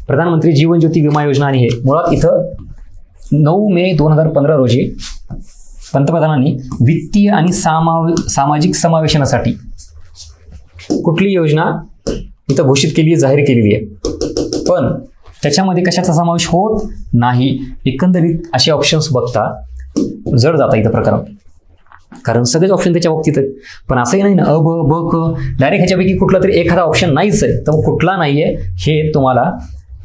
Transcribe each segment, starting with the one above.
प्रधानमंत्री जीवन ज्योती विमा योजना आणि हे मुळात इथं 9 मे 2015 रोजी पंतप्रधानांनी वित्तीय आणि सामाजिक समावेशनासाठी कुठली योजना इथं घोषित केली आहे, जाहीर केलेली आहे, पण त्याच्यामध्ये कशाचा समावेश होत नाही. एकंदरीत असे ऑप्शन्स बघता जड जाता इथं प्रकार, कारण सगळेच ऑप्शन त्याच्या बाबतीत आहेत. पण असंही नाही ना अ ब ब क डायरेक्ट ह्याच्यापैकी कुठला तरी एखादा ऑप्शन नाहीच आहे, तर कुठला नाही आहे हे तुम्हाला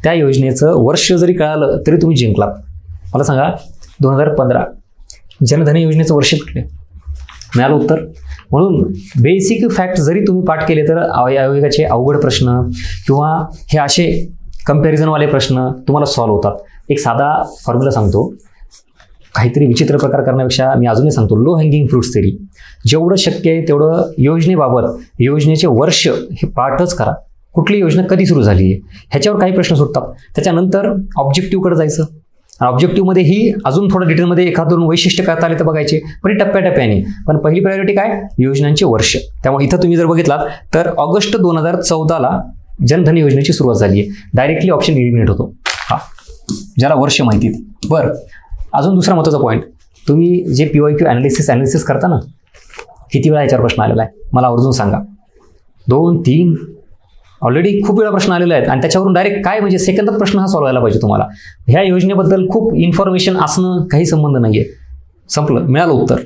त्या योजनेचं वर्ष जरी कळालं तरी तुम्ही जिंकलात. मला सांगा 2015 जनधन योजनेचं वर्ष कुठले? मिळालं उत्तर. म्हणून बेसिक फॅक्ट जरी तुम्ही पाठ केले तर आयोगाचे अवघड प्रश्न किंवा हे असे कम्पॅरिझनवाले प्रश्न तुम्हाला सॉल्व्ह होतात. एक साधा फॉर्म्युला सांगतो, काहीतरी विचित्र प्रकार करण्यापेक्षा मी अजूनही सांगतो, लो हँगिंग फ्रुट्स थेरी. जेवढं शक्य आहे तेवढं योजनेबाबत योजनेचे वर्ष हे पाठच करा. कुठली योजना कधी सुरू झाली आहे ह्याच्यावर काही प्रश्न सुटतात. त्याच्यानंतर ऑब्जेक्टिव्हकडे जायचं. ऑब्जेक्टिव्हमध्ये ही अजून थोडं डिटेलमध्ये एखाद दोन वैशिष्ट्य करता आले तर बघायचे, पण टप्प्याटप्प्याने. पण पहिली प्रायोरिटी काय? योजनांचे वर्ष. त्यामुळे इथं तुम्ही जर बघितलात तर ऑगस्ट 2014ला जनधन योजनेची सुरुवात झाली आहे. डायरेक्टली ऑप्शन इलिमिनेट होतो हा, ज्याला वर्ष माहिती. बरं, अजून दुसरा महत्त्वाचा पॉईंट, तुम्ही जे PYQ ॲनालिसिस करता ना, किती वेळा याच्यावर प्रश्न आलेला आहे मला आवर्जून सांगा. 2, 3 ऑलरेडी खूप वेळा प्रश्न आलेले आहेत आणि त्याच्यावरून डायरेक्ट काय म्हणजे सेकंदात प्रश्न हा सॉल्व्ह व्हायला पाहिजे तुम्हाला. ह्या योजनेबद्दल खूप इन्फॉर्मेशन असणं काही संबंध नाही आहे. संपलं, मिळालं उत्तर.